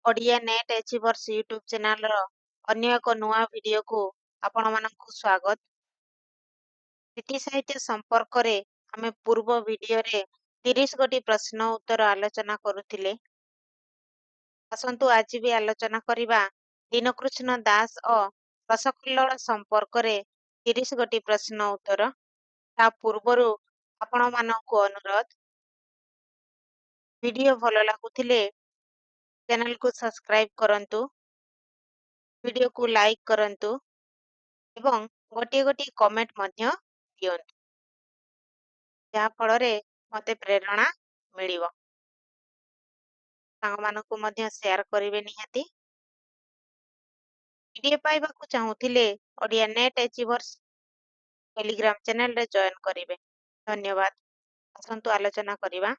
Odia net achievers YouTube ଚ୍ୟାନେଲର ଅନ୍ୟ ଏକ ନୂଆ ଭିଡିଓକୁ ଆପଣମାନଙ୍କୁ ସ୍ୱାଗତ। ସିଟି ସାହିତ୍ୟ ସମ୍ପର୍କରେ ଆମେ ପୂର୍ବ ଭିଡିଓରେ 30 ଗୋଟି ପ୍ରଶ୍ନ ଉତ୍ତର ଆଲୋଚନା କରୁଥିଲେ। ଆସନ୍ତୁ ଆଜି ବି ଆଲୋଚନା କରିବା ଦୀନକୃଷ୍ଣ ଦାସ ଓ ରସକଲ୍ଲୋଳ ସମ୍ପର୍କରେ 30 ଗୋଟି ପ୍ରଶ୍ନ ଉତ୍ତର। ତା ପୂର୍ବରୁ ଆପଣମାନଙ୍କୁ ଅନୁରୋଧ, ଭିଡିଓ ଭଲ ଲାଗୁଥିଲେ ଚ୍ୟାନେଲକୁ ସବସ୍କ୍ରାଇବ କରନ୍ତୁ, ଭିଡିଓକୁ ଲାଇକ୍ କରନ୍ତୁ ଏବଂ ଗୋଟିଏ ଗୋଟିଏ କମେଣ୍ଟ ମଧ୍ୟ ଦିଅନ୍ତୁ, ଯାହା ଫଳରେ ମୋତେ ପ୍ରେରଣା ମିଳିବ। ସାଙ୍ଗମାନଙ୍କୁ ମଧ୍ୟ ସେୟାର କରିବେ ନିହାତି। ଭିଡିଓ ପାଇବାକୁ ଚାହୁଁଥିଲେ ଓଡ଼ିଆ ନେଟ୍ ଏଚିଭର୍ସ ଟେଲିଗ୍ରାମ ଚ୍ୟାନେଲରେ ଜଏନ୍ କରିବେ। ଧନ୍ୟବାଦ। ଆସନ୍ତୁ ଆଲୋଚନା କରିବା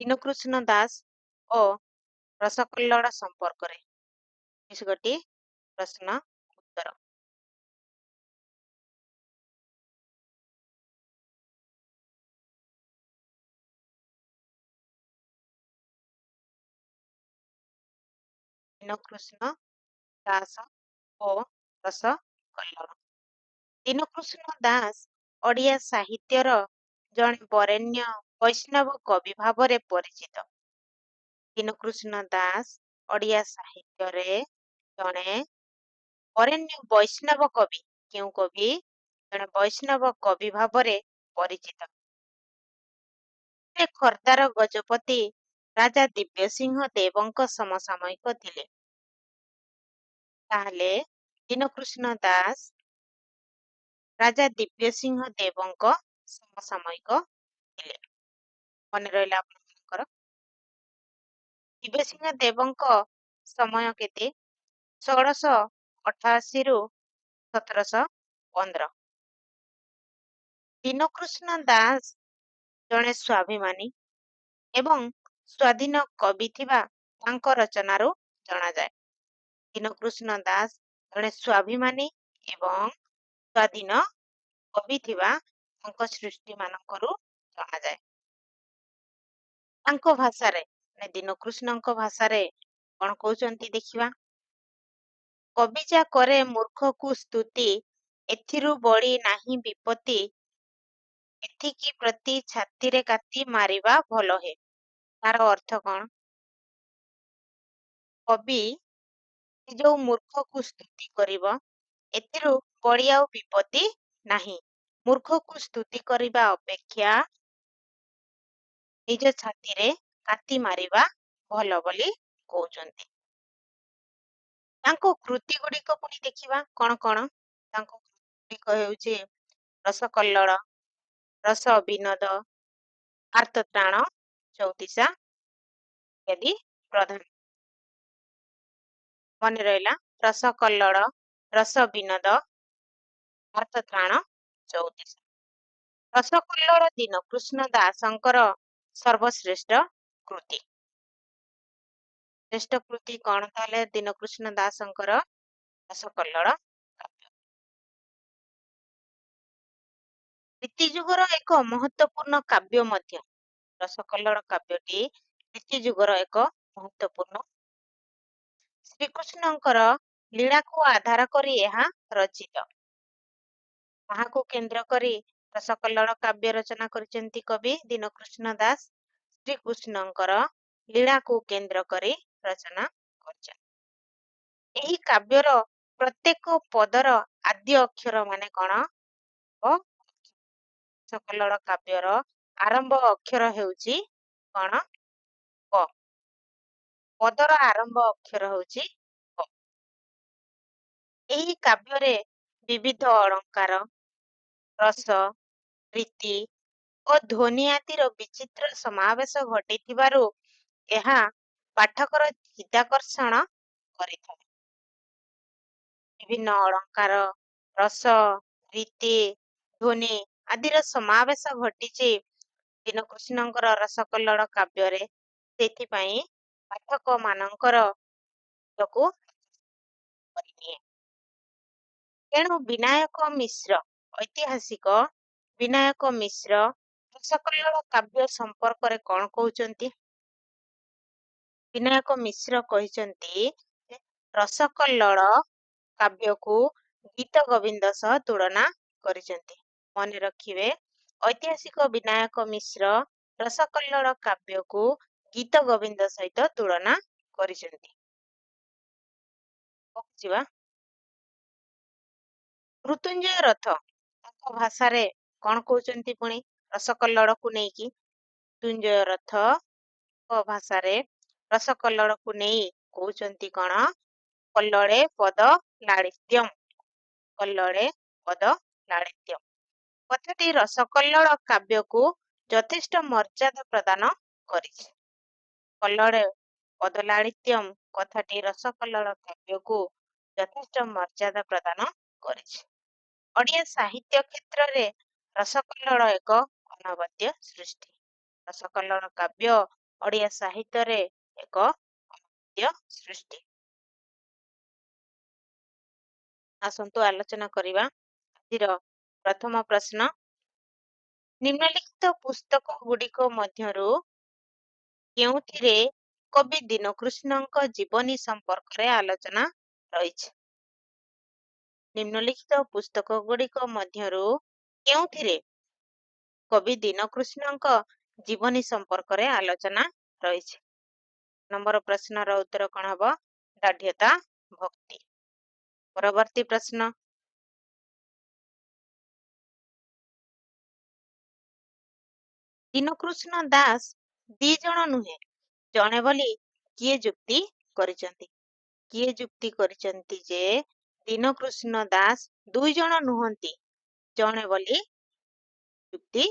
ଦୀନକୃଷ୍ଣ ଦାସ ଓ ରସକଲ୍ଲୋଳ ସମ୍ପର୍କରେ 30 ଗୋଟି ପ୍ରଶ୍ନ ଉତ୍ତର। ଦୀନକୃଷ୍ଣ ଦାସ ଓ ରସକଲ୍ଲୋଳ। ଦୀନକୃଷ୍ଣ ଦାସ ଓଡ଼ିଆ ସାହିତ୍ୟର ଜଣେ ବରେଣ୍ୟ ବୈଷ୍ଣବ କବି ଭାବରେ ପରିଚିତ। ଦୀନକୃଷ୍ଣ ଦାସ ଓଡ଼ିଆ ସାହିତ୍ୟରେ ଜଣେ ବରେଣ୍ୟ ବୈଷ୍ଣବ କବି। କେଉଁ କବି? ଜଣେ ବୈଷ୍ଣବ କବି ଭାବରେ ପରିଚିତ। ସେ ଖୋର୍ଦ୍ଧାର ଗଜପତି ରାଜା ଦିବ୍ୟସିଂହ ଦେବଙ୍କ ସମସାମୟିକ ଥିଲେ। ତାହେଲେ ଦୀନକୃଷ୍ଣ ଦାସ ରାଜା ଦିବ୍ୟସିଂହ ଦେବଙ୍କ ସମସାମୟିକ ଥିଲେ। ମନେ ରହିଲା ଆପଣଙ୍କର? ଦିବ୍ୟସିଂହ ଦେବଙ୍କ ସମୟ କେତେ? 1688 ରୁ 1715। ଦୀନକୃଷ୍ଣ ଦାସ ଜଣେ ସ୍ୱାଭିମାନୀ ଏବଂ ସ୍ୱାଧୀନ କବି ଥିବା ତାଙ୍କ ରଚନାରୁ ଜଣାଯାଏ। ଦୀନକୃଷ୍ଣ ଦାସ ଜଣେ ସ୍ୱାଭିମାନୀ ଏବଂ ସ୍ୱାଧୀନ କବି ଥିବା ତାଙ୍କ ସୃଷ୍ଟିମାନଙ୍କରୁ ଜଣାଯାଏ। ତାଙ୍କ ଭାଷାରେ, ଦୀନକୃଷ୍ଣଙ୍କ ଭାଷାରେ କଣ କହୁଛନ୍ତି ଦେଖିବା। କବିଜା କରେ ମୂର୍ଖକୁ ସ୍ତୁତି, ଏଥିରୁ ବଳି ନାହିଁ ବିପତ୍ତି, ଏଥିକି ପ୍ରତି ଛାତିରେ କାତି ମାରିବା ଭଲ ହେ। ତାର ଅର୍ଥ କଣ? କବି ଯୋଉ ମୂର୍ଖକୁ ସ୍ତୁତି କରିବ, ଏଥିରୁ ବଳି ଆଉ ବିପତ୍ତି ନାହିଁ। ମୂର୍ଖକୁ ସ୍ତୁତି କରିବା ଅପେକ୍ଷା ନିଜ ଛାତିରେ କାତି ମାରିବା ଭଲ ବୋଲି କହୁଛନ୍ତି। ତାଙ୍କ କୃତି ଗୁଡ଼ିକ ପୁଣି ଦେଖିବା କଣ କଣ। ତାଙ୍କ କୃତି ଗୁଡ଼ିକ ହେଉଛି ରସକଲ୍ଲୋଳ, ରସ ବିନୋଦ, ଆର୍ତ୍ତତ୍ରାଣ, ଚଉତିଶା ଇତ୍ୟାଦି ପ୍ରଧାନ। ମନେ ରହିଲା? ରସକଲ୍ଲୋଳ, ରସ ବିନୋଦ, ଆର୍ତ୍ତତ୍ରାଣ, ଚଉତିଶା। ରସକଲ୍ଲୋଳ ଦୀନକୃଷ୍ଣ ଦାସଙ୍କର ସର୍ବଶ୍ରେଷ୍ଠ କୃତି। ଶ୍ରେଷ୍ଠ କୃତି କଣ ତାହେଲେ ଦୀନକୃଷ୍ଣ ଦାସଙ୍କର? ରସକଲ୍ଲୋଳ କାବ୍ୟ। ପ୍ରୀତିଯୁଗର ଏକ ମହତ୍ୱପୂର୍ଣ୍ଣ କାବ୍ୟ ମଧ୍ୟ। ରସକଲ୍ଲୋଳ କାବ୍ୟଟି ପ୍ରୀତିଯୁଗର ଏକ ମହତ୍ୱପୂର୍ଣ୍ଣ। ଶ୍ରୀକୃଷ୍ଣଙ୍କର ଲୀଳାକୁ ଆଧାର କରି ଏହା ରଚିତ। କାହାକୁ କେନ୍ଦ୍ର କରି ରସକଲ୍ଲୋଳ କାବ୍ୟ ରଚନା କରିଛନ୍ତି କବି ଦୀନକୃଷ୍ଣ ଦାସ? ଶ୍ରୀକୃଷ୍ଣଙ୍କର ଲୀଳାକୁ କେନ୍ଦ୍ର କରି ରଚନା କରିଛନ୍ତି। ଏହି କାବ୍ୟର ପ୍ରତ୍ୟେକ ପଦର ଆଦ୍ୟ ଅକ୍ଷର ମାନେ କଣ? ରସକଲ୍ଲୋଳ କାବ୍ୟର ଆରମ୍ଭ ଅକ୍ଷର ହେଉଛି କଣ? କ। ପଦର ଆରମ୍ଭ ଅକ୍ଷର ହେଉଛି କ। ଏହି କାବ୍ୟରେ ବିବିଧ ଅଳଙ୍କାର, ରସ, ରୀତି ଓ ଧ୍ୱନି ଆଦିର ବିଚିତ୍ର ସମାବେଶ ଘଟିଥିବାରୁ ଏହା ପାଠକର ଚିତ୍ତାକର୍ଷଣ କରିଥାଏ। ବିଭିନ୍ନ ଅଳଙ୍କାର, ରସ, ରୀତି, ଧ୍ୱନି ଆଦିର ସମାବେଶ ଘଟିଛି ଦୀନକୃଷ୍ଣଙ୍କର ରସକଲ୍ଲୋଳ କାବ୍ୟରେ। ସେଥିପାଇଁ ପାଠକ ମାନଙ୍କର କରିନିଏ। ତେଣୁ ବିନାୟକ ମିଶ୍ର ଐତିହାସିକ ବିନାୟକ ମିଶ୍ର ରସକଲ୍ଲୋଳ କାବ୍ୟ ସମ୍ପର୍କରେ କ'ଣ କହୁଛନ୍ତି? ବିନାୟକ ମିଶ୍ର କହିଛନ୍ତି ଯେ ରସକଲ୍ଲୋଳ କାବ୍ୟକୁ ଗୀତ ଗୋବିନ୍ଦ ସହ ତୁଳନା କରିଛନ୍ତି। ମନେ ରଖିବେ, ଐତିହାସିକ ବିନାୟକ ମିଶ୍ର ରସକଲ୍ଲୋଳ କାବ୍ୟକୁ ଗୀତ ଗୋବିନ୍ଦ ସହିତ ତୁଳନା କରିଛନ୍ତି। ଯିବା ମୃତ୍ୟୁଞ୍ଜୟ ରଥ ତାଙ୍କ ଭାଷାରେ କ'ଣ କହୁଛନ୍ତି? ପୁଣି ରସକଲ୍ଲୋଳକୁ ନେଇକି ମୃତ୍ୟୁଞ୍ଜୟ ରଥ ଭାଷାରେ ରସକଲ୍ଲୋଳକୁ ନେଇ କହୁଛନ୍ତି କ'ଣ? କଲ୍ଲୋଳେ ପଦ ଲାଳିତ୍ୟମ୍, କଲ୍ଲୋଳେ ପଦ ଲାଳିତ୍ୟମ୍। କଥାଟି ରସକଲ୍ଲୋଳ କାବ୍ୟକୁ ଯଥେଷ୍ଟ ମର୍ଯ୍ୟାଦା ପ୍ରଦାନ କରିଛି। କଲ୍ଲୋଳେ ପଦ ଲାଳିତ୍ୟମ୍ କଥାଟି ରସକଲ୍ଲୋଳ କାବ୍ୟକୁ ଯଥେଷ୍ଟ ମର୍ଯ୍ୟାଦା ପ୍ରଦାନ କରିଛି। ଓଡ଼ିଆ ସାହିତ୍ୟ କ୍ଷେତ୍ରରେ ରସକଲ୍ଲୋଳ ଏକ ଅନବଦ୍ୟ ସୃଷ୍ଟି। ରସକଲ୍ଲୋଳ କାବ୍ୟ ଓଡ଼ିଆ ସାହିତ୍ୟରେ ଏକ ଅନବଦ୍ୟ ସୃଷ୍ଟି। ଆସନ୍ତୁ ଆଲୋଚନା କରିବା ଆଜିର ପ୍ରଥମ ପ୍ରଶ୍ନ। ନିମ୍ନଲିଖିତ ପୁସ୍ତକ ଗୁଡ଼ିକ ମଧ୍ୟରୁ କେଉଁଥିରେ କବି ଦୀନକୃଷ୍ଣଙ୍କ ଜୀବନୀ ସମ୍ପର୍କରେ ଆଲୋଚନା ରହିଛି? ନିମ୍ନଲିଖିତ ପୁସ୍ତକ ଗୁଡ଼ିକ ମଧ୍ୟରୁ କେଉଁଥିରେ କବି ଦୀନକୃଷ୍ଣଙ୍କ ଜୀବନୀ ସମ୍ପର୍କରେ ଆଲୋଚନା ରହିଛି? ନମ୍ବର ପ୍ରଶ୍ନର ଉତ୍ତର କ'ଣ ହେବ? ଦାର୍ଢ଼୍ୟତା ଭକ୍ତି। ପରବର୍ତ୍ତୀ ପ୍ରଶ୍ନ। ଦୀନକୃଷ୍ଣ ଦାସ ଦି ଜଣ ନୁହେଁ ଜଣେ ବୋଲି କିଏ ଯୁକ୍ତି କରିଛନ୍ତି? କିଏ ଯୁକ୍ତି କରିଛନ୍ତି ଯେ ଦୀନକୃଷ୍ଣ ଦାସ ଦୁଇ ଜଣ ନୁହନ୍ତି ଜଣେ ବୋଲି ଯୁକ୍ତି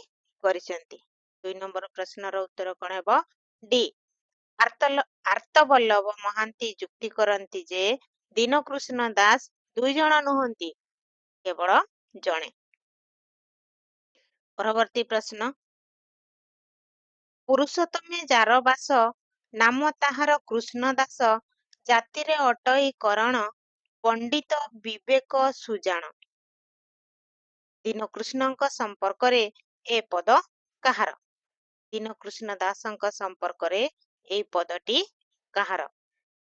କରିଛନ୍ତି? 2 ନମ୍ବର ପ୍ରଶ୍ନର ଉତ୍ତର କ'ଣ ହେବ? ଡି। ଆର୍ତ୍ତବଲ୍ଲଭ ମହାନ୍ତି ଯୁକ୍ତି କରନ୍ତି ଯେ ଦୀନକୃଷ୍ଣ ଦାସ ଦୁଇ ଜଣ ନୁହନ୍ତି, କେବଳ ଜଣେ। ପରବର୍ତ୍ତୀ ପ୍ରଶ୍ନ। ପୁରୁଷୋତ୍ତମେ ଯାର ବାସ ନାମ ତାହାର କୃଷ୍ଣ ଦାସ, ଜାତିରେ ଅଟଇ କରଣ ପଣ୍ଡିତ ବିବେକ ସୁଜାଣ। ଦୀନକୃଷ୍ଣଙ୍କ ସମ୍ପର୍କରେ ଏ ପଦ କାହାର? ଦୀନକୃଷ୍ଣ ଦାସଙ୍କ ସମ୍ପର୍କରେ এই ପଦଟି କାହାର?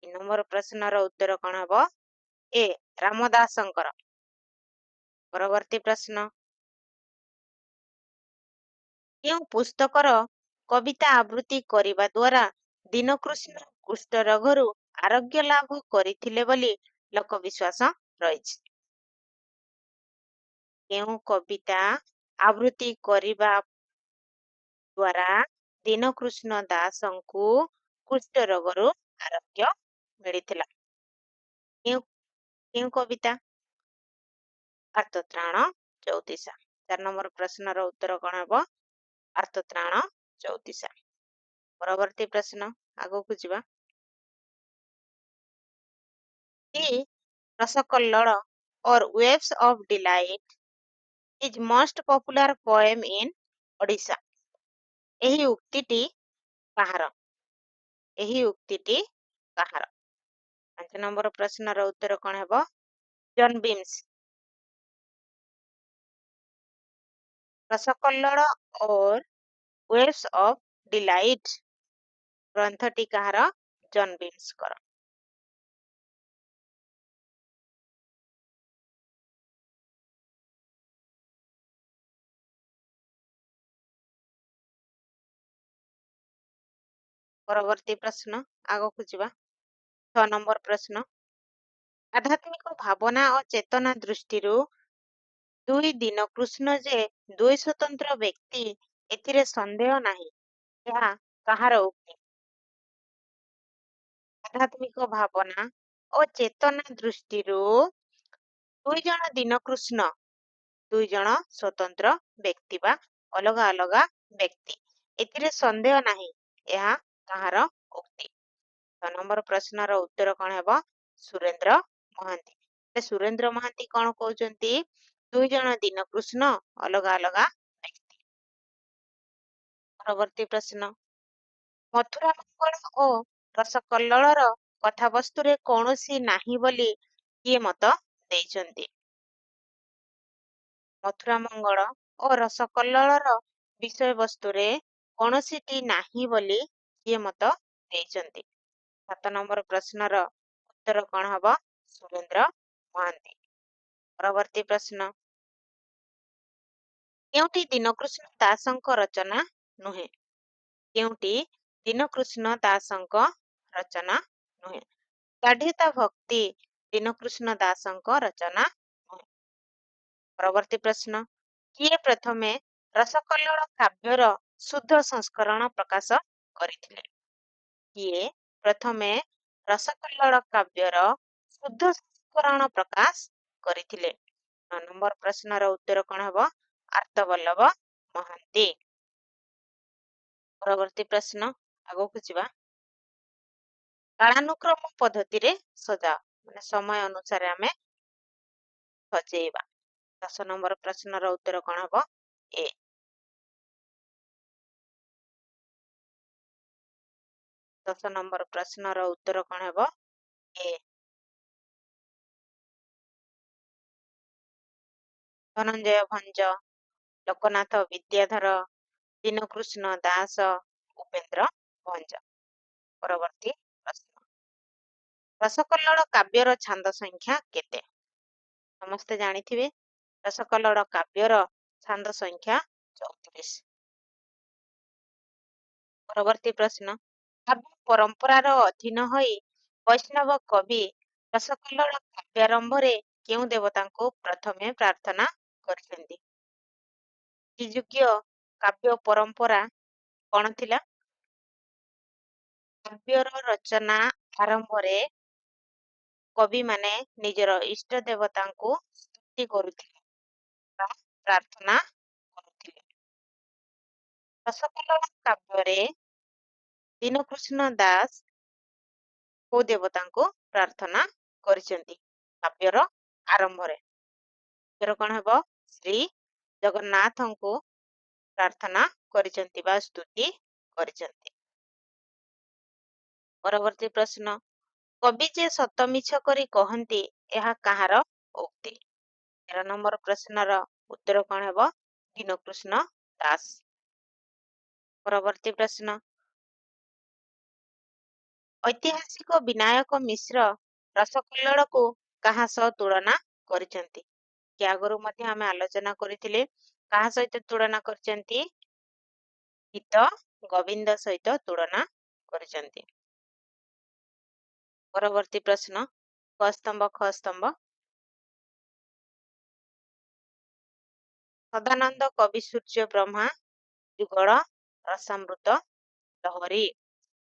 3 ନମ୍ବର ପ୍ରଶ୍ନର ଉତ୍ତର କ'ଣ ହେବ? ଏ ରାମଦାସଙ୍କର। ପରବର୍ତ୍ତୀ ପ୍ରଶ୍ନ। କେଉଁ ପୁସ୍ତକର କବିତା ଆବୃତ୍ତି କରିବା ଦ୍ୱାରା ଦୀନକୃଷ୍ଣ କୁଷ୍ଠରୋଗରୁ ଆରୋଗ୍ୟ ଲାଭ କରିଥିଲେ ବୋଲି ଲୋକବିଶ୍ୱାସ ରହିଛି? କେଉଁ କବିତା ଆବୃତ୍ତି କରିବା ଦ୍ୱାରା ଦୀନକୃଷ୍ଣ ଦାସଙ୍କୁ କୁଷ୍ଠରୋଗରୁ ଆରୋଗ୍ୟ ମିଳିଥିଲା? କେଉଁ କବିତା? ଆର୍ତ୍ତତ୍ରାଣ ଚଉତିଶା। 4 ନମ୍ବର ପ୍ରଶ୍ନର ଉତ୍ତର କ'ଣ ହେବ? ଆର୍ତ୍ତତ୍ରାଣ ଚଉତିଶା। ପରବର୍ତ୍ତୀ ପ୍ରଶ୍ନ, ଆଗକୁ ଯିବା। ଦି Rasakallola or Waves of Delight is most popular poem in Odisha. ଏହି ଉକ୍ତିଟି କାହାର? ଏହି ଉକ୍ତିଟି କାହାର? 5 ନମ୍ବର ପ୍ରଶ୍ନର ଉତ୍ତର କ'ଣ ହେବ? John Beames. Rasakallola or Waves of Delight ଗ୍ରନ୍ଥଟି କାହାର? ଜନ୍ ବିମ୍ସଙ୍କର। ପରବର୍ତ୍ତୀ ପ୍ରଶ୍ନ, ଆଗକୁ ଯିବା। 6 ନମ୍ବର ପ୍ରଶ୍ନ। ଆଧ୍ୟାତ୍ମିକ ଭାବନା ଓ ଚେତନା ଦୃଷ୍ଟିରୁ ଦୁଇ ଦୀନକୃଷ୍ଣ ଯେ ଦୁଇ ସ୍ୱତନ୍ତ୍ର ବ୍ୟକ୍ତି, ଏଥିରେ ସନ୍ଦେହ ନାହିଁ। ଏହା କାହାର ଉକ୍ତି? ଆଧ୍ୟାତ୍ମିକ ଭାବନା ଓ ଚେତନା ଦୃଷ୍ଟିରୁ ଦୁଇ ଜଣ ଦୀନକୃଷ୍ଣ ଦୁଇ ଜଣ ସ୍ୱତନ୍ତ୍ର ବ୍ୟକ୍ତି ବା ଅଲଗା ଅଲଗା ବ୍ୟକ୍ତି, ଏଥିରେ ସନ୍ଦେହ ନାହିଁ। ଏହା କାହାର ଉକ୍ତି? 6 ନମ୍ବର ପ୍ରଶ୍ନର ଉତ୍ତର କ'ଣ ହେବ? ସୁରେନ୍ଦ୍ର ମହାନ୍ତି। ସୁରେନ୍ଦ୍ର ମହାନ୍ତି କ'ଣ କହୁଛନ୍ତି? ଦୁଇ ଜଣ ଦୀନକୃଷ୍ଣ ଅଲଗା ଅଲଗା ବ୍ୟକ୍ତି। ପରବର୍ତ୍ତୀ ପ୍ରଶ୍ନ। ମଥୁରା ମଙ୍ଗଳ ଓ ରସକଲ୍ଲୋଳର କଥାବସ୍ତୁରେ କୌଣସି ନାହିଁ ବୋଲି କିଏ ମତ ଦେଇଛନ୍ତି? ମଥୁରା ମଙ୍ଗଳ ଓ ରସକଲ୍ଲୋଳର ବିଷୟବସ୍ତୁରେ କୌଣସିଟି ନାହିଁ ବୋଲି କିଏ ମତ ଦେଇଛନ୍ତି? 7 ନମ୍ବର ପ୍ରଶ୍ନର ଉତ୍ତର କ'ଣ ହବ? ସୁରେନ୍ଦ୍ର ମହାନ୍ତି। ପରବର୍ତ୍ତୀ ପ୍ରଶ୍ନ, କେଉଁଠି ଦୀନକୃଷ୍ଣ ଦାସଙ୍କ ରଚନା ନୁହେଁ? କେଉଁଠି ଦୀନକୃଷ୍ଣ ଦାସଙ୍କ ରଚନା ନୁହେଁ? ଗାଢ୍ୟତା ଭକ୍ତି ଦୀନକୃଷ୍ଣ ଦାସଙ୍କ ରଚନା ନୁହେଁ। ପରବର୍ତ୍ତୀ ପ୍ରଶ୍ନ, କିଏ ପ୍ରଥମେ ରସକଲ୍ଲୋଳ କାବ୍ୟର ଶୁଦ୍ଧ ସଂସ୍କରଣ ପ୍ରକାଶ କରିଥିଲେ? କିଏ ପ୍ରଥମେ ରସକଲ୍ଲୋଳ କାବ୍ୟର ଶୁଦ୍ଧ ସଂସ୍କରଣ ପ୍ରକାଶ କରିଥିଲେ? 9 ନମ୍ବର ପ୍ରଶ୍ନର ଉତ୍ତର କ'ଣ ହେବ? ଆର୍ତ୍ତବଲ୍ଲଭ ମହାନ୍ତି। ପରବର୍ତ୍ତୀ ପ୍ରଶ୍ନ, ଆଗକୁ ଯିବା। କାଳାନୁକ୍ରମ ପଦ୍ଧତିରେ ସଜାଅ, ମାନେ ସମୟ ଅନୁସାରେ ଆମେ ସଜେଇବା। 10 ନମ୍ବର ପ୍ରଶ୍ନର ଉତ୍ତର କ'ଣ ହେବ? ଏ। 10 ନମ୍ବର ପ୍ରଶ୍ନର ଉତ୍ତର କ'ଣ ହେବ? ଏ। ଧନଞ୍ଜୟ ଭଞ୍ଜ, ଲୋକନାଥ ବିଦ୍ୟାଧର, ଦୀନକୃଷ୍ଣ ଦାସ, ଉପେନ୍ଦ୍ର ଭଞ୍ଜ। ପରବର୍ତ୍ତୀ ପ୍ରଶ୍ନ, ରସକଲ୍ଲୋଳ କାବ୍ୟର ଛାନ୍ଦ ସଂଖ୍ୟା କେତେ? ସମସ୍ତେ ଜାଣିଥିବେ ରସକଲ୍ଲୋଳ କାବ୍ୟର ଛାନ୍ଦ ସଂଖ୍ୟା 34। ପରବର୍ତ୍ତୀ ପ୍ରଶ୍ନ, କାବ୍ୟ ପରମ୍ପରାର ଅଧୀନ ହୋଇ ବୈଷ୍ଣବ କବି ରସକଲ୍ଲୋଳ କାବ୍ୟାରମ୍ଭରେ କେଉଁ ଦେବତାଙ୍କୁ ପ୍ରଥମେ ପ୍ରାର୍ଥନା କରିଛନ୍ତି? ଶ୍ରୀଯୁଗୀୟ କାବ୍ୟ ପରମ୍ପରା କ'ଣ ଥିଲା? କାବ୍ୟର ରଚନା ଆରମ୍ଭରେ କବିମାନେ ନିଜର ଇଷ୍ଟ ଦେବତାଙ୍କୁ ସ୍ତୁତି କରୁଥିଲେ ବା ପ୍ରାର୍ଥନା କରୁଥିଲେ। ରସକଲ୍ଲୋଳ କାବ୍ୟରେ ଦୀନକୃଷ୍ଣ ଦାସ କୋଉ ଦେବତାଙ୍କୁ ପ୍ରାର୍ଥନା କରିଛନ୍ତି? କାବ୍ୟର ଆରମ୍ଭରେ ଉତ୍ତର କ'ଣ ହେବ? ଶ୍ରୀ ଜଗନ୍ନାଥଙ୍କୁ ପ୍ରାର୍ଥନା କରିଛନ୍ତି ବା ସ୍ତୁତି କରିଛନ୍ତି। ପରବର୍ତ୍ତୀ ପ୍ରଶ୍ନ, କବି ଯେ ସତ ମିଛ କରି କହନ୍ତି ଏହା କାହାର ଉକ୍ତି? 13 ନମ୍ବର ପ୍ରଶ୍ନର ଉତ୍ତର କ'ଣ ହେବ? ଦୀନକୃଷ୍ଣ ଦାସ। ପରବର୍ତ୍ତୀ ପ୍ରଶ୍ନ, ଐତିହାସିକ ବିନାୟକ ମିଶ୍ର ରସକଲ୍ଲୋଳକୁ କାହା ସହ ତୁଳନା କରିଛନ୍ତି? କି ଆଗରୁ ମଧ୍ୟ ଆମେ ଆଲୋଚନା କରିଥିଲେ, କାହା ସହିତ ତୁଳନା କରିଛନ୍ତି? ଗୀତ ଗୋବିନ୍ଦ ସହିତ ତୁଳନା କରିଛନ୍ତି। ପରବର୍ତ୍ତୀ ପ୍ରଶ୍ନ, କ ସ୍ତମ୍ଭ ଖ ସ୍ତମ୍ଭ, ସଦାନନ୍ଦ କବି ସୂର୍ଯ୍ୟ ବ୍ରହ୍ମା ଯୁଗଳ ରସାମୃତ ଲହରୀ।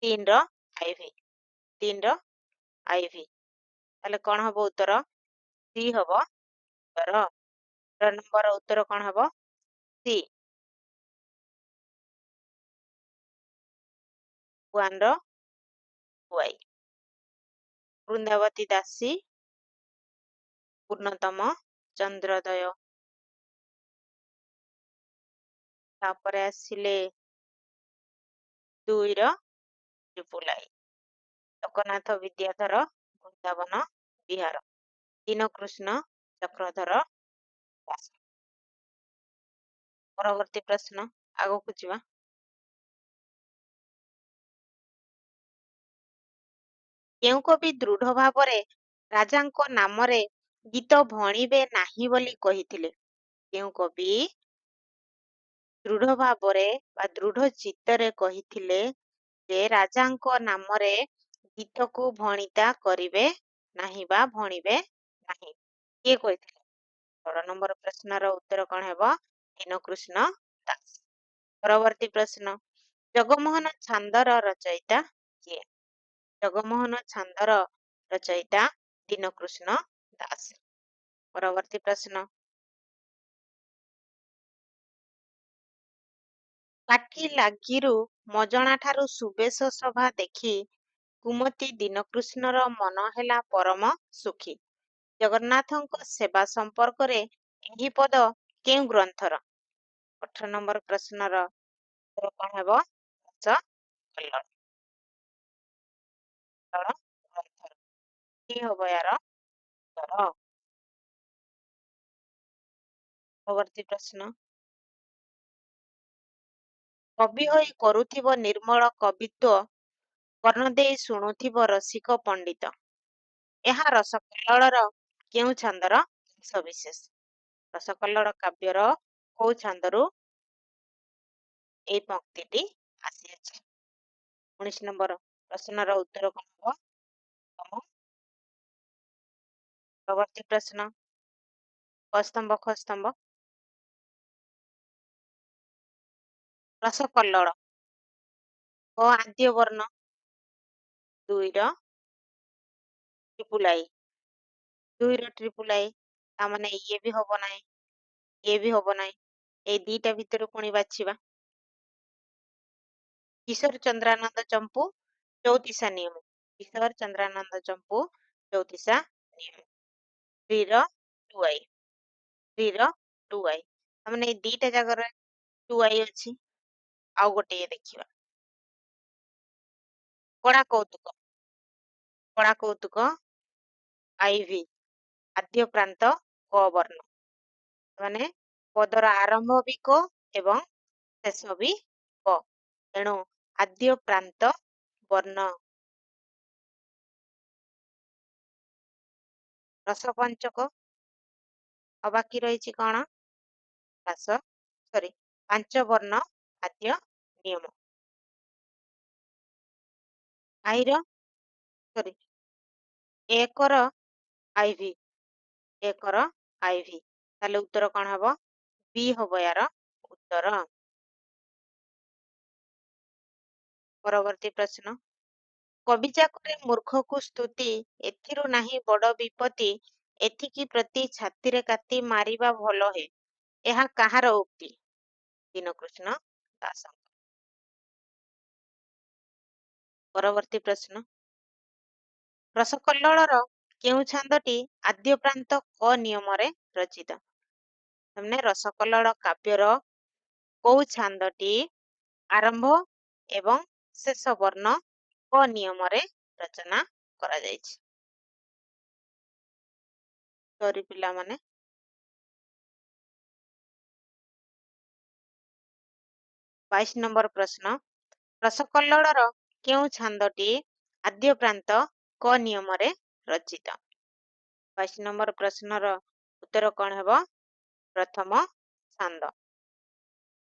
3 ର ଆଇଭି, 3 ର ଆଇଭି, ତାହେଲେ କ'ଣ ହବ ଉତ୍ତର? ସି ହବ ଉତ୍ତର। 13 ନମ୍ବର ଉତ୍ତର କ'ଣ ହବ? ସି। 1 ର ୱାଇ। ବୃନ୍ଦାବତୀ ଦାସୀ, ପୂର୍ଣ୍ଣତମ ଚନ୍ଦ୍ରୋଦୟ, ତାପରେ ଆସିଲେ 2 ର ତ୍ରିପୁଲାଇ, ଲୋକନାଥ ବିଦ୍ୟାଧର ବୃନ୍ଦାବନ ବିହାର, ଦୀନକୃଷ୍ଣ ଚକ୍ରଧର ଦାସ। ପରବର୍ତ୍ତୀ ପ୍ରଶ୍ନ, ଆଗକୁ ଯିବା। କେଉଁ କବି ଦୃଢ଼ ଭାବରେ ରାଜାଙ୍କ ନାମରେ ଗୀତ ଭଣିବେ ନାହିଁ ବୋଲି କହିଥିଲେ? କେଉଁ କବି ଦୃଢ଼ ଭାବରେ ବା ଦୃଢ଼ ଚିତ୍ତରେ କହିଥିଲେ ଯେ ରାଜାଙ୍କ ନାମରେ ଗୀତକୁ ଭଣିତା କରିବେ ନାହିଁ ବା ଭଣିବେ ନାହିଁ? କିଏ କହିଥିଲେ? 16 ନମ୍ବର ପ୍ରଶ୍ନର ଉତ୍ତର କ'ଣ ହେବ? ଦୀନକୃଷ୍ଣ ଦାସ। ପରବର୍ତ୍ତୀ ପ୍ରଶ୍ନ, ଜଗମୋହନ ଛାନ୍ଦର ରଚୟିତା କିଏ? ଜଗମୋହନ ଛାନ୍ଦର ରଚୟିତା ଦୀନକୃଷ୍ଣ ଦାସ। ପରବର୍ତ୍ତୀ ପ୍ରଶ୍ନ, ଲାକି ଲାଗିରୁ ମଜଣା ଠାରୁ ସୁବେଶ ଶୋଭା ଦେଖି କୁମତି ଦୀନକୃଷ୍ଣର ମନ ହେଲା ପରମ ସୁଖୀ। ଜଗନ୍ନାଥଙ୍କ ସେବା ସମ୍ପର୍କରେ ଏହି ପଦ କେଉଁ ଗ୍ରନ୍ଥର? 18 ନମ୍ବର ପ୍ରଶ୍ନର ଉତ୍ତର କ'ଣ ହେବ? ରସକଲ୍ଲୋଳ ଗ୍ରନ୍ଥର। କି ହବ ୟାର ଉତ୍ତର? ପରବର୍ତ୍ତୀ ପ୍ରଶ୍ନ, କବି ହୋଇ କରୁଥିବ ନିର୍ମଳ କବିତ୍ୱ, କର୍ଣ୍ଣ ଦେଇ ଶୁଣୁଥିବ ରସିକ ପଣ୍ଡିତ। ଏହା ରସକଲ୍ଲୋଳର କେଉଁ ଛାନ୍ଦର ଅଂଶବିଶେଷ? ରସକଲ୍ଲୋଳ କାବ୍ୟର କୋଉ ଛାନ୍ଦରୁ ଏଇ ପଂକ୍ତିଟି ଆସିଅଛି? 19 ନମ୍ବର ପ୍ରଶ୍ନର ଉତ୍ତର କଣ ହେବ? ତମ ପରବର୍ତ୍ତୀ ପ୍ରଶ୍ନ, କ ସ୍ତମ୍ଭ ଖ ସ୍ତମ୍ଭ। ରସକଲ୍ଲୋଳ କ ଆଦ୍ୟ ବର୍ଣ୍ଣ, 2 ର ଟ୍ରିପୁଲ ଆଇ, 2 ର ଟ୍ରିପୁଲ ଆଇ, ତା ମାନେ ଇଏ ବି ହବ ନାହିଁ, ଇଏ ବି ହବ ନାହିଁ। ଏଇ ଦିଟା ଭିତରୁ ପୁଣି ବାଛିବା। କିଶୋର ଚନ୍ଦ୍ରାନନ୍ଦ ଚମ୍ପୁ ଚୌତିସା ନିୟମ, କିଶୋର ଚନ୍ଦ୍ରାନନ୍ଦ ଚମ୍ପୁ ଚୌତିସା ନିୟମ। 3 ର 2i, 3 ର 2i, ତାମାନେ ଏଇ ଦିଟା ଜାଗାରେ 2i ଅଛି। ଆଉ ଗୋଟେ ଦେଖିବା, କଳା କୌତୁକ, କଳା କୌତୁକ ଆଇଭି, ଆଦ୍ୟ ପ୍ରାନ୍ତ କ ବର୍ଣ୍ଣ, ମାନେ ପଦର ଆରମ୍ଭ ବି କ ଏବଂ ଶେଷ ବି କ, ତେଣୁ ଆଦ୍ୟ ପ୍ରାନ୍ତ ବର୍ଣ୍ଣ। ରସପଞ୍ଚକ, ଆଉ ବାକି ରହିଛି କଣ? ରାସ ସରି 5 ବର୍ଣ୍ଣ ଆଦ୍ୟ ନିୟମ। ଆଇର ସରି 1 ର ଆଇଭି, 1 ର ଆଇଭି, ତାହେଲେ ଉତ୍ତର କଣ ହବ? ବି ହବ ୟାର ଉତ୍ତର। ପରବର୍ତ୍ତୀ ପ୍ରଶ୍ନ, କବିଜାକରେ ମୂର୍ଖକୁ ସ୍ତୁତି, ଏଥିରୁ ନାହିଁ ବଡ଼ ବିପତ୍ତି, ଏଥିକି ପ୍ରତି ଛାତିରେ କାତି ମାରିବା ଭଲ ହେ। ଏହା କାହାର ଉକ୍ତି? ଦୀନକୃଷ୍ଣ ଦାସଙ୍କ। ପରବର୍ତ୍ତୀ ପ୍ରଶ୍ନ, ରସକଲ୍ଲୋଳର କେଉଁ ଛାନ୍ଦଟି ଆଦ୍ୟ ପ୍ରାନ୍ତ କ ନିୟମରେ ରଚିତ? ମାନେ ରସକଲ୍ଲୋଳ କାବ୍ୟର କୋଉ ଛାନ୍ଦଟି ଆରମ୍ଭ ଏବଂ ଶେଷ ବର୍ଣ୍ଣ କ ନିୟମରେ ରଚନା କରାଯାଇଛି? ସରି ପିଲାମାନେ, 22 ନମ୍ବର ପ୍ରଶ୍ନ, ରସକଲ୍ଲୋଳର କେଉଁ ଛାନ୍ଦଟି ଆଦ୍ୟ ପ୍ରାନ୍ତ କ ନିୟମରେ ରଚିତ? 22 ନମ୍ବର ପ୍ରଶ୍ନର ଉତ୍ତର କଣ ହେବ? ପ୍ରଥମ ଛାନ୍ଦ।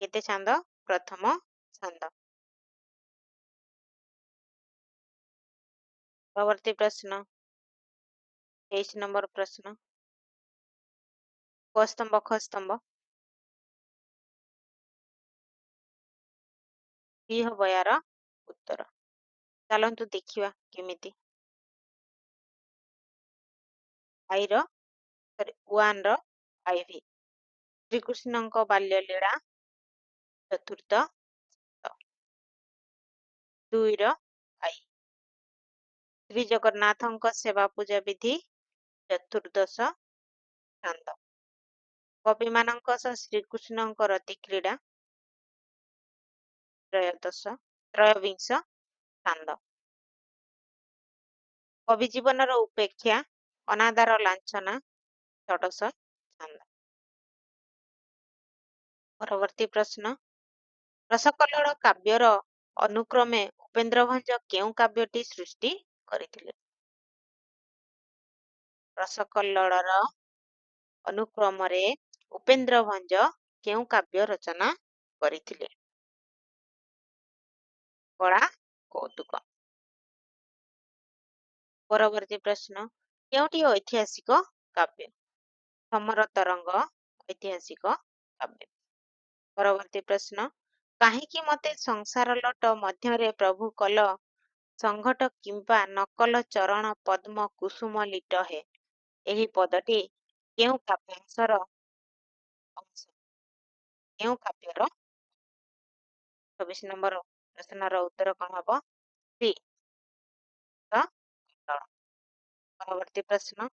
କେତେ ଛାନ୍ଦ? ପ୍ରଥମ ଛାନ୍ଦ। ପରବର୍ତ୍ତୀ ପ୍ରଶ୍ନ, 23 ନମ୍ବର ପ୍ରଶ୍ନ, କ ସ୍ତମ୍ଭ ଖ ସ୍ତମ୍ଭ। ବି ହବ ୟାର ଉତ୍ତର। ଚାଲନ୍ତୁ ଦେଖିବା କେମିତି। ଆଇର ସରି 1 ର ଆଇଭି, ଶ୍ରୀକୃଷ୍ଣଙ୍କ ବାଲ୍ୟ ଲୀଳା ଚତୁର୍ଥ, 2 ର ଆଇ, ଶ୍ରୀ ଜଗନ୍ନାଥଙ୍କ ସେବା ପୂଜା ବିଧି ଚତୁର୍ଦ୍ଦଶ ଛାନ୍ଦ, କବିମାନଙ୍କ ସହ ଶ୍ରୀକୃଷ୍ଣଙ୍କ ରତି କ୍ରୀଡ଼ା ତ୍ରୟୋବିଂଶ ଛାନ୍ଦ, କବି ଜୀବନର ଉପେକ୍ଷା ଅନାଦାର ଲାଞ୍ଛନା ଷୋଡଶ ଛାନ୍ଦ। ପରବର୍ତ୍ତୀ ପ୍ରଶ୍ନ, ରସକଲ୍ଲୋଳ କାବ୍ୟର ଅନୁକ୍ରମେ ଉପେନ୍ଦ୍ର ଭଞ୍ଜ କେଉଁ କାବ୍ୟଟି ସୃଷ୍ଟି କରିଥିଲେ? ରସକଲ୍ଲୋଳର ଅନୁକ୍ରମରେ ଉପେନ୍ଦ୍ର ଭଞ୍ଜ କେଉଁ କାବ୍ୟ ରଚନା କରିଥିଲେ? କଳା କୌତୁକ। ପରବର୍ତ୍ତୀ ପ୍ରଶ୍ନ, କେଉଁଟି ଐତିହାସିକ କାବ୍ୟ? ସମର ତରଙ୍ଗ ଐତିହାସିକ କାବ୍ୟ। ପରବର୍ତ୍ତୀ ପ୍ରଶ୍ନ, କାହିଁକି ମତେ ସଂସାର ଲଟ ମଧ୍ୟରେ ପ୍ରଭୁ କଲ, ସଂଘଟ କିମ୍ବା ନକଲ ଚରଣ ପଦ୍ମ କୁସୁମ ଲିଟ ହେ। ଏହି ପଦଟି କେଉଁ କାବ୍ୟାଂଶର ଅଂଶ? କେଉଁ କାବ୍ୟର? 24 ନମ୍ବର ପ୍ରଶ୍ନର ଉତ୍ତର କଣ ହବ? ସି ର କଲ୍ଲୋଳ। ପରବର୍ତ୍ତୀ ପ୍ରଶ୍ନ,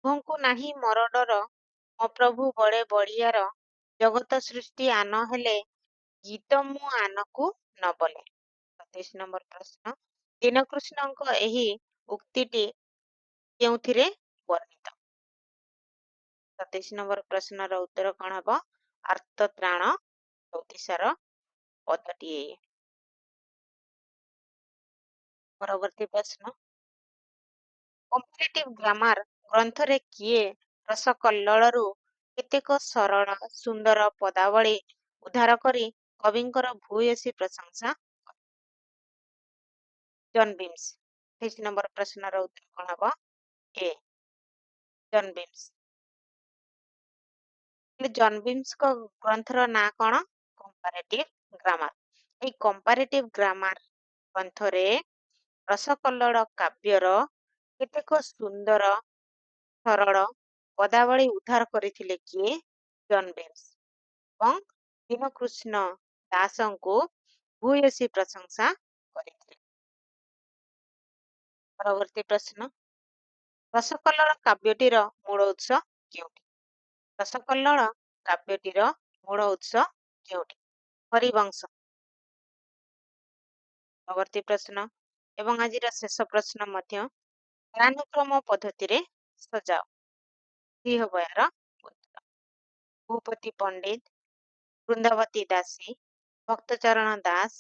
ତୁମକୁ ନାହିଁ ମୋର ଡର, ମୋ ପ୍ରଭୁ ବଡ଼େ ବଳିଆର, ଜଗତ ସୃଷ୍ଟି ଆନ ହେଲେ, ଗୀତ ମୁଁ ଆନକୁ ନ ବୋଲେ। 27 ନମ୍ବର ପ୍ରଶ୍ନ, ଦୀନକୃଷ୍ଣଙ୍କ ଏହି ଉକ୍ତିଟି କେଉଁଥିରେ ବର୍ଣ୍ଣିତ? 27 ନମ୍ବର ପ୍ରଶ୍ନର ଉତ୍ତର କ'ଣ ହେବ? ଆର୍ତ୍ତତ୍ରାଣ ଚଉତିଶାର ପଦଟିଏ। ପରବର୍ତ୍ତୀ ପ୍ରଶ୍ନ, କମ୍ପାରେଟିଭ ଗ୍ରାମାର ଗ୍ରନ୍ଥରେ କିଏ ରସକଲ୍ଲୋଳରୁ କେତେକ ସରଳ ସୁନ୍ଦର ପଦାବଳୀ ଉଦ୍ଧାର କରି କବିଙ୍କର ଭୂୟସୀ ପ୍ରଶଂସା? ଜନ୍ ବିମ୍ସ। 23 ନମ୍ବର ପ୍ରଶ୍ନର ଉତ୍ତର କ'ଣ ହେବ? ଏ ଜନ୍ ବିମ୍ସ। ଜନ୍ ବିମ୍ସଙ୍କ ଗ୍ରନ୍ଥର ନାଁ କ'ଣ? Comparative grammar. ଏହି କମ୍ପାରେଟିଭ ଗ୍ରାମାର ଗ୍ରନ୍ଥରେ ରସକଲ୍ଲୋଳ କାବ୍ୟର କେତେକ ସୁନ୍ଦର ସରଳ ପଦାବଳୀ ଉଦ୍ଧାର କରିଥିଲେ କିଏ? ଜନ୍ ବିମ୍ସ ଏବଂ ଦୀନକୃଷ୍ଣ ଦାସଙ୍କୁ ଭୂୟସୀ ପ୍ରଶଂସା କରିଥିଲେ। ପରବର୍ତ୍ତୀ ପ୍ରଶ୍ନ, ରସକଲ୍ଲୋଳ କାବ୍ୟଟିର ମୂଳ ଉତ୍ସ କେଉଁଠି? ରସକଲ୍ଲୋଳ କାବ୍ୟଟିର ମୂଳ ଉତ୍ସ କେଉଁଠି? ହରିବଂଶ। ପରବର୍ତ୍ତୀ ପ୍ରଶ୍ନ ଏବଂ ଆଜିର ଶେଷ ପ୍ରଶ୍ନ ମଧ୍ୟ, କାଳାନୁକ୍ରମ ପଦ୍ଧତିରେ ସଜାଅ। କି ହେବ ଏହାର ଉତ୍ତର? ଭୂପତି ପଣ୍ଡିତ, ବୃନ୍ଦାବତୀ ଦାସୀ, ଭକ୍ତଚରଣ ଦାସ,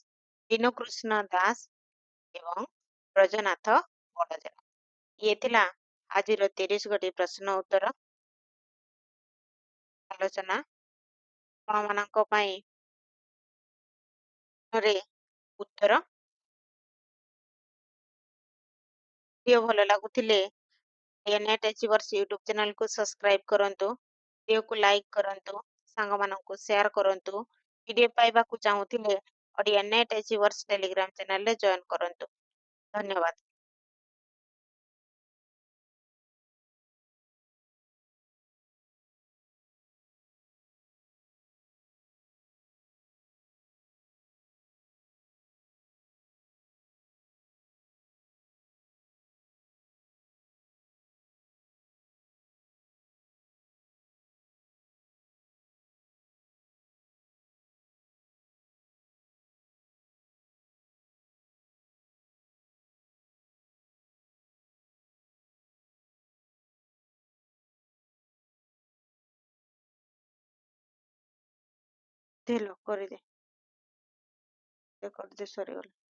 ଦୀନକୃଷ୍ଣ ଦାସ ଏବଂ ବ୍ରଜନାଥ ବଡ଼ଜେରା। ଇଏ ଥିଲା ଆଜିର 30 ଗୋଟି ପ୍ରଶ୍ନ ଉତ୍ତର ଆଲୋଚନା। ଆପଣମାନଙ୍କ ପାଇଁ ଉତ୍ତର ଭିଡ଼ିଓ ଭଲ ଲାଗୁଥିଲେ ନେଟ୍ ଆଚିଭର୍ସ ୟୁଟ୍ୟୁବ ଚ୍ୟାନେଲକୁ ସବସ୍କ୍ରାଇବ କରନ୍ତୁ, ଭିଡ଼ିଓକୁ ଲାଇକ୍ କରନ୍ତୁ, ସାଙ୍ଗମାନଙ୍କୁ ସେୟାର କରନ୍ତୁ। ପିଡିଏଫ୍ ପାଇବାକୁ ଚାହୁଁଥିଲେ ଓଡ଼ିଆ ନେଟ୍ ଆଚିଭର୍ସ ଟେଲିଗ୍ରାମ ଚ୍ୟାନେଲରେ ଜଏନ୍ କରନ୍ତୁ। ଧନ୍ୟବାଦ। କରିଦେ ସରିଗଲା।